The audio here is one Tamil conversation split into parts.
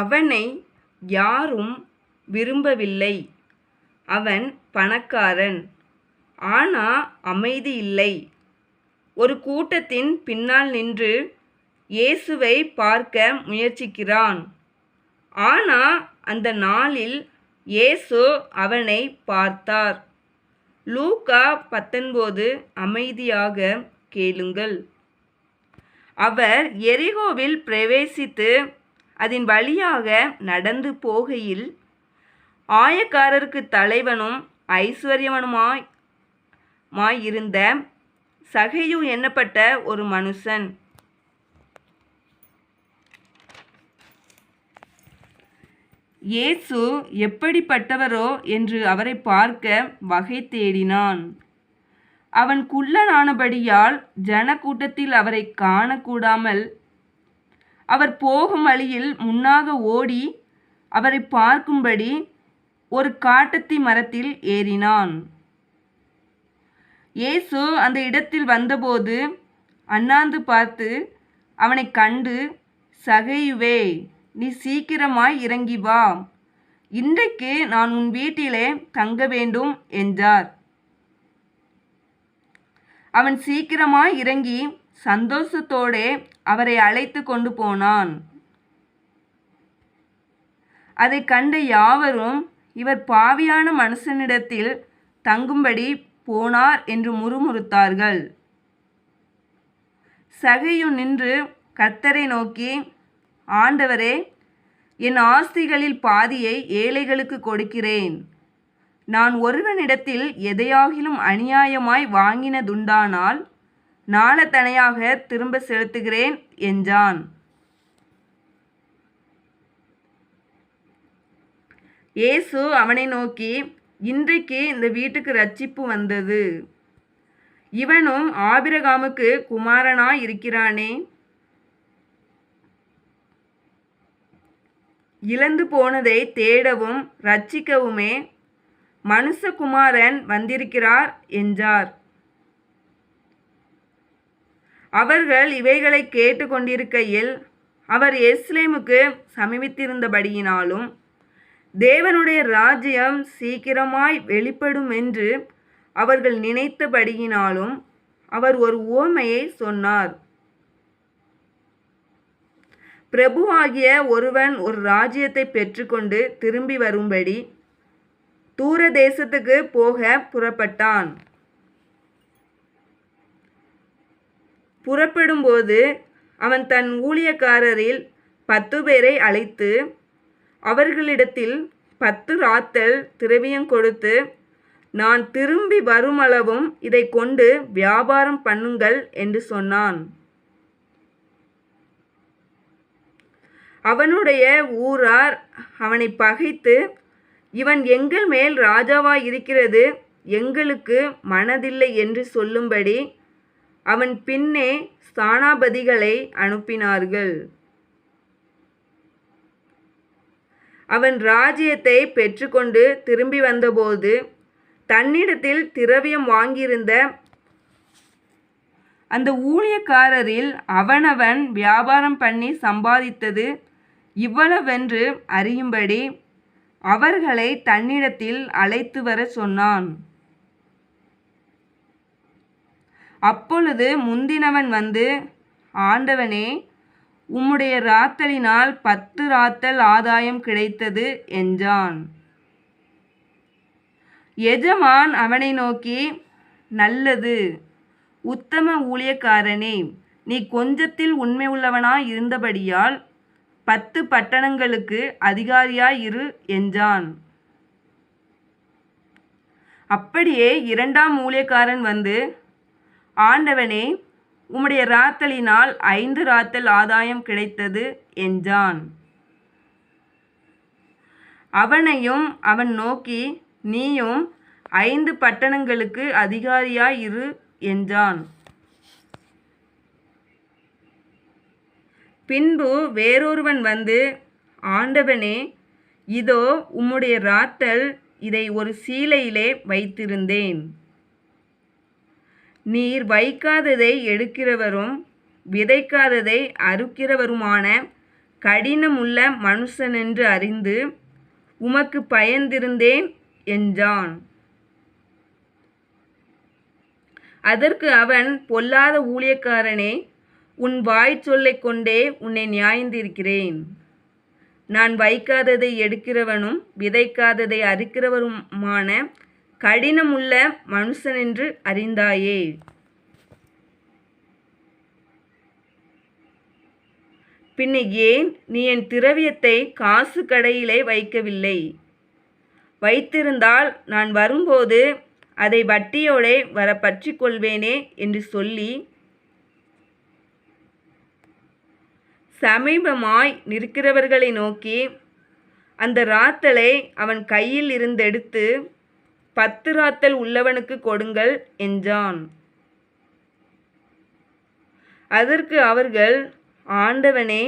அவனை யாரும் விரும்பவில்லை. அவன் பணக்காரன், ஆனா அமைதி இல்லை. ஒரு கூட்டத்தின் பின்னால் நின்று இயேசுவை பார்க்க முயற்சிக்கிறான். ஆனா அந்த நாளில் இயேசு அவனை பார்த்தார். லூக்கா 19. அமைதியாக கேளுங்கள். அவர் எரிகோவில் பிரவேசித்து அதன் வழியாக நடந்து போகையில் ஆயக்காரருக்கு தலைவனும் ஐஸ்வர்யவனுமாயிருந்த சகேயு என்னப்பட்ட ஒரு மனுஷன் இயேசு எப்படிப்பட்டவரோ என்று அவரை பார்க்க வகை தேடினான். அவன் குள்ளனானபடியால் ஜனக்கூட்டத்தில் அவரை காணக்கூடாமல் அவர் போகும் வழியில் முன்னாக ஓடி அவரை பார்க்கும்படி ஒரு காட்டத்தி மரத்தில் ஏறினான். இயேசு அந்த இடத்தில் வந்தபோது அண்ணாந்து பார்த்து அவனை கண்டு, சகேயுவே, நீ சீக்கிரமாய் இறங்கி வா, இன்றைக்கு நான் உன் வீட்டிலே தங்க வேண்டும் என்றார். அவன் சீக்கிரமாய் இறங்கி சந்தோஷத்தோடே அவரை அழைத்து கொண்டு போனான். அதை கண்ட யாவரும், இவர் பாவியான மனுஷனிடத்தில் தங்கும்படி போனார் என்று முறுமுறுத்தார்கள். சகேயு நின்று கர்த்தரை நோக்கி, ஆண்டவரே, என் ஆஸ்திகளில் பாதியை ஏழைகளுக்கு கொடுக்கிறேன். நான் ஒருவனிடத்தில் எதையாகிலும் அநியாயமாய் வாங்கினதுண்டானால் நாளத்தனையாக திரும்ப செலுத்துகிறேன் என்றான். இயேசு அவனை நோக்கி, இன்றைக்கு இந்த வீட்டுக்கு இரட்சிப்பு வந்தது. இவனும் ஆபிரகாமுக்கு குமாரனாய் இருக்கிறானே. இழந்து போனதை தேடவும் இரட்சிக்கவுமே மனுஷகுமாரன் வந்திருக்கிறார் என்றார். அவர்கள் இவைகளை கேட்டு கொண்டிருக்கையில் அவர் எருசலேமுக்கு சமீபித்திருந்தபடியினாலும் தேவனுடைய ராஜ்யம் சீக்கிரமாய் வெளிப்படும் என்று அவர்கள் நினைத்தபடியினாலும் அவர் ஒரு உவமையை சொன்னார். பிரபுவாகிய ஒருவன் ஒரு ராஜ்யத்தை பெற்றுக்கொண்டு திரும்பி வரும்படி தூர தேசத்துக்கு போக புறப்பட்டான். புறப்படும்போது அவன் தன் ஊழியக்காரரில் 10 பேரை அழைத்து அவர்களிடத்தில் 10 ராத்தல் திரவியம் கொடுத்து, நான் திரும்பி வருமளவும் இதை கொண்டு வியாபாரம் பண்ணுங்கள் என்று சொன்னான். அவனுடைய ஊரார் அவனை பகைத்து, இவன் எங்கள் மேல் ராஜாவாய் இருக்கிறது எங்களுக்கு மனதில்லை என்று சொல்லும்படி அவன் பின்னே ஸ்தானாபதிகளை அனுப்பினார்கள். அவன் ராஜ்யத்தை பெற்றுக்கொண்டு திரும்பி வந்தபோது தன்னிடத்தில் திரவியம் வாங்கியிருந்த அந்த ஊழியக்காரரில் அவனவன் வியாபாரம் பண்ணி சம்பாதித்தது இவ்வளவென்று அறியும்படி அவர்களை தன்னிடத்தில் அழைத்து வர சொன்னான். அப்பொழுது முந்தினவன் வந்து, ஆண்டவனே, உம்முடைய ராத்தலினால் 10 ராத்தல் ஆதாயம் கிடைத்தது என்றான். எஜமான் அவனை நோக்கி, நல்லது, உத்தம ஊழியக்காரனே, நீ கொஞ்சத்தில் உண்மை உள்ளவனாய் இருந்தபடியால் 10 பட்டணங்களுக்கு அதிகாரியாய் இரு என்றான். அப்படியே 2ஆம் ஊழியக்காரன் வந்து, ஆண்டவனே, உம்முடைய ராத்தலினால் 5 ராத்தல் ஆதாயம் கிடைத்தது என்றான். அவனையும் அவன் நோக்கி, நீயும் 5 பட்டணங்களுக்கு அதிகாரியாய் இரு என்றான். பின்பு வேறொருவன் வந்து, ஆண்டவனே, இதோ உம்முடைய ராத்தல், இதை ஒரு சீலையிலே வைத்திருந்தேன். நீர் வைக்காததை எடுக்கிறவரும் விதைக்காததை அறுக்கிறவருமான கடினமுள்ள மனுஷனென்று அறிந்து உமக்கு பயந்திருந்தேன் என்றான். அதற்கு அவன், பொல்லாத ஊழியக்காரனே, உன் வாய்ச்சொல்லைக் கொண்டே உன்னை நியாயந்தீர்க்கிறேன். நான் வைக்காததை எடுக்கிறவனும் விதைக்காததை அறுக்கிறவருமான கடினமுள்ள மனுஷனென்று அறிந்தாயே. பின்ன ஏன் நீ என் திரவியத்தை காசு கடையிலே வைக்கவில்லை? வைத்திருந்தால் நான் வரும்போது அதை வட்டியோடே வர பற்றி கொள்வேனே என்று சொல்லி சமீபமாய் நிற்கிறவர்களை நோக்கி அந்த ராத்தலை அவன் கையில் இருந்தெடுத்து 10 ராத்தல் உள்ளவனுக்கு கொடுங்கள் என்றான். அதற்கு அவர்கள், ஆண்டவனே,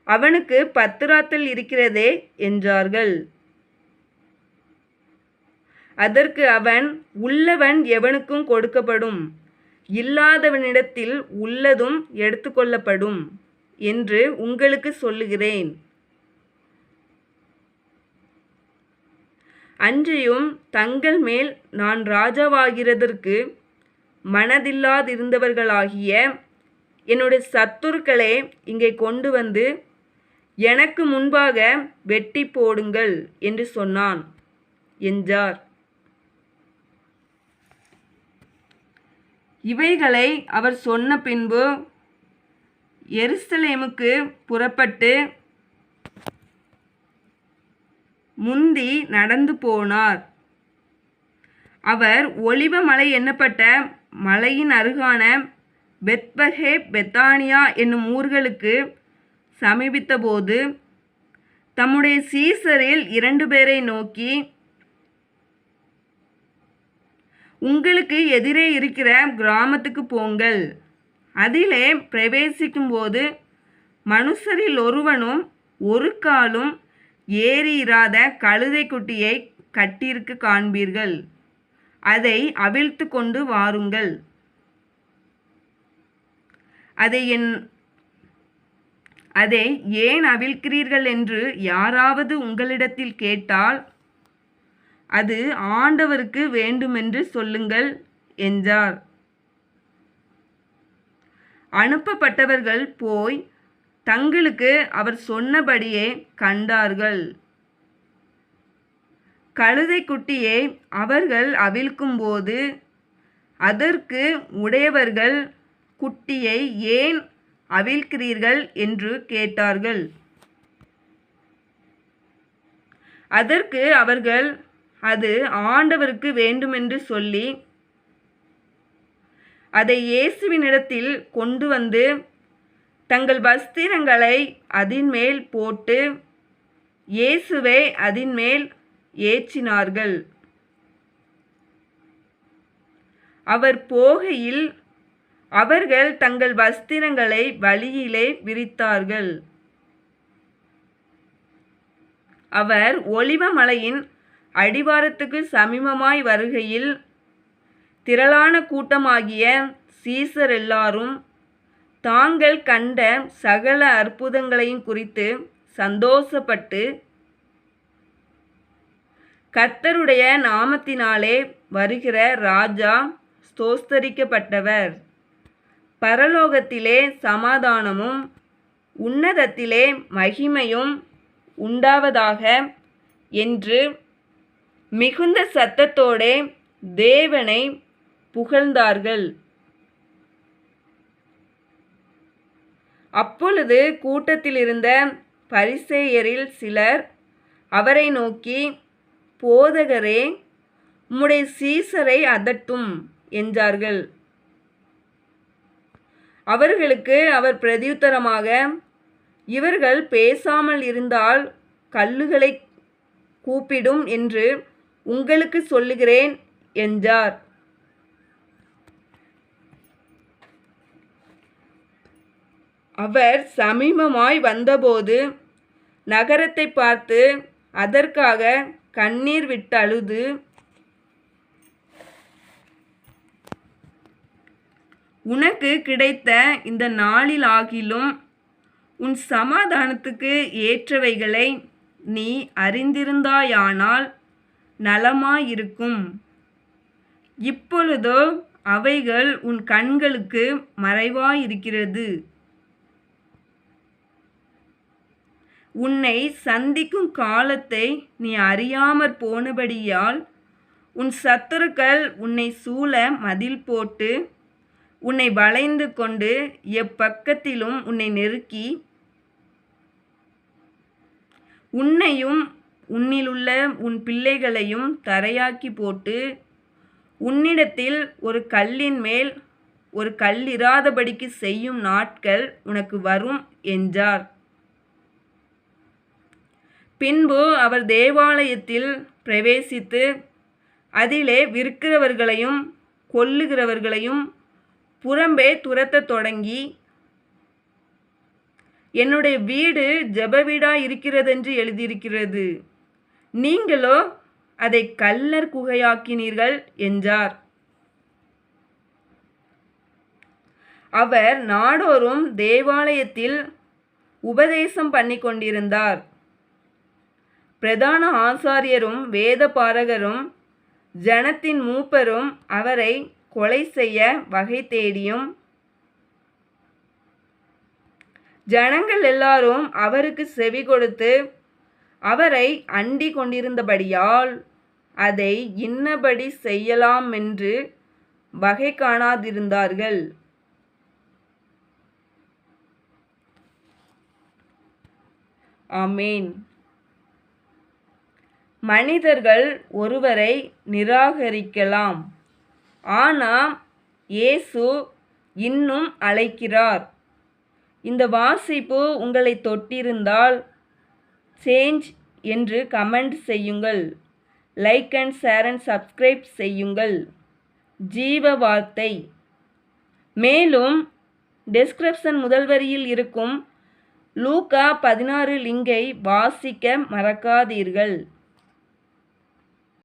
அவனுக்கு 10 ராத்தல் இருக்கிறதே என்றார்கள். அதற்கு அவன், உள்ளவன் எவனுக்கும் கொடுக்கப்படும், இல்லாதவனிடத்தில் உள்ளதும் எடுத்துக்கொள்ளப்படும் என்று உங்களுக்கு சொல்லுகிறேன். அன்றியும் தங்கள் மேல் நான் ராஜாவாகிறதற்கு மனதில்லாதிருந்தவர்களாகிய என்னுடைய சத்துருக்களை இங்கே கொண்டு வந்து எனக்கு முன்பாக வெட்டி போடுங்கள் என்று சொன்னான் என்றார். இவைகளை அவர் சொன்ன பின்பு எருசலேமுக்கு புறப்பட்டு முந்தி நடந்து போனார். அவர் ஒலிவ மலை என்னப்பட்ட மலையின் அருகான பெத்பகே பெத்தானியா என்னும் ஊர்களுக்கு சமீபித்தபோது தம்முடைய சீசரில் 2 பேரை நோக்கி, உங்களுக்கு எதிரே இருக்கிற கிராமத்துக்கு போங்கள். அதிலே பிரவேசிக்கும்போது மனுஷரில் ஒருவனும் ஒரு காலும் ஏறியிராத கழுதை குட்டியை கட்டியிருக்க காண்பீர்கள். அதை அவிழ்த்து கொண்டு வாருங்கள். அதை ஏன் அவிழ்க்கிறீர்கள் என்று யாராவது உங்களிடத்தில் கேட்டால் அது ஆண்டவருக்கு வேண்டுமென்று சொல்லுங்கள் என்றார். அனுப்பப்பட்டவர்கள் போய் தங்களுக்கு அவர் சொன்னபடியே கண்டார்கள். கழுதை குட்டியை அவர்கள் அவிழ்க்கும்போது அதற்கு உடையவர்கள், குட்டியை ஏன் அவிழ்க்கிறீர்கள் என்று கேட்டார்கள். அதற்கு அவர்கள், அது ஆண்டவருக்கு வேண்டுமென்று சொல்லி அதை இயேசுவினிடத்தில் கொண்டு வந்து தங்கள் வஸ்திரங்களை அதின்மேல் போட்டு இயேசுவை அதின்மேல் ஏற்றினார்கள். அவர் போகையில் அவர்கள் தங்கள் வஸ்திரங்களை வழியிலே விரித்தார்கள். அவர் ஒலிவ மலையின் அடிவாரத்துக்கு சமீபமாய் வருகையில் திரளான கூட்டமாகிய சீசர் எல்லாரும் தாங்கள் கண்ட சகல அற்புதங்களையும் குறித்து சந்தோஷப்பட்டு, கர்த்தருடைய நாமத்தினாலே வருகிற ராஜா ஸ்தோத்தரிக்கப்பட்டவர், பரலோகத்திலே சமாதானமும் உன்னதத்திலே மகிமையும் உண்டாவதாக என்று மிகுந்த சத்தத்தோடே தேவனை புகழ்ந்தார்கள். அப்பொழுது கூட்டத்தில் இருந்த பரிசேயரில் சிலர் அவரை நோக்கி, போதகரே, உம்முடைய சீசரை அதட்டும் என்றார்கள். அவர்களுக்கு அவர் பிரதியுத்தரமாக, இவர்கள் பேசாமல் இருந்தால் கல்லுகளை கூப்பிடும் என்று உங்களுக்கு சொல்லுகிறேன் என்றார். அவர் சமீபமாய் வந்தபோது நகரத்தை பார்த்து அதற்காக கண்ணீர் விட்டழுது, உனக்கு கிடைத்த இந்த நாளிலாகிலும் உன் சமாதானத்துக்கு ஏற்றவைகளை நீ அறிந்திருந்தாயானால் நலமாயிருக்கும். இப்பொழுதோ அவைகள் உன் கண்களுக்கு மறைவாயிருக்கிறது. உன்னை சந்திக்கும் காலத்தை நீ அறியாமற் போனபடியால் உன் சத்துருக்கள் உன்னை சூழ மதில் போட்டு உன்னை வளைந்து கொண்டு எப்பக்கத்திலும் உன்னை நெருக்கி உன்னையும் உன்னிலுள்ள உன் பிள்ளைகளையும் தரையாக்கி போட்டு உன்னிடத்தில் ஒரு கல்லின் மேல் ஒரு கல்லிராதபடிக்கு செய்யும் நாட்கள் உனக்கு வரும் என்றார். பின்பு அவர் தேவாலயத்தில் பிரவேசித்து அதிலே விற்கிறவர்களையும் கொல்லுகிறவர்களையும் புறம்பே துரத்தத் தொடங்கி, என்னுடைய வீடு ஜெப வீடாய் இருக்கிறதென்று எழுதியிருக்கிறது, நீங்களோ அதை கள்ளர் குகையாக்கினீர்கள் என்றார். அவர் நாடோறும் தேவாலயத்தில் உபதேசம் பண்ணி கொண்டிருந்தார். பிரதான ஆசாரியரும் வேத பாரகரும் ஜனத்தின் மூப்பரும் அவரை கொலை செய்ய வகை தேடியும் ஜனங்கள் எல்லாரும் அவருக்கு செவி கொடுத்து அவரை அண்டி கொண்டிருந்தபடியால் அதை இன்னபடி செய்யலாமென்று வகை காணாதிருந்தார்கள். ஆமேன். மனிதர்கள் ஒருவரை நிராகரிக்கலாம், ஆனால் இயேசு இன்னும் அழைக்கிறார். இந்த வாசிப்பு உங்களை தொட்டிருந்தால் சேஞ்ச் என்று கமெண்ட் செய்யுங்கள். Like and share and subscribe செய்யுங்கள். ஜீவ வார்த்தை. மேலும் டெஸ்கிரிப்ஷன் முதல் வரியில் இருக்கும் லூக்கா 16 லிங்கை வாசிக்க மறக்காதீர்கள்.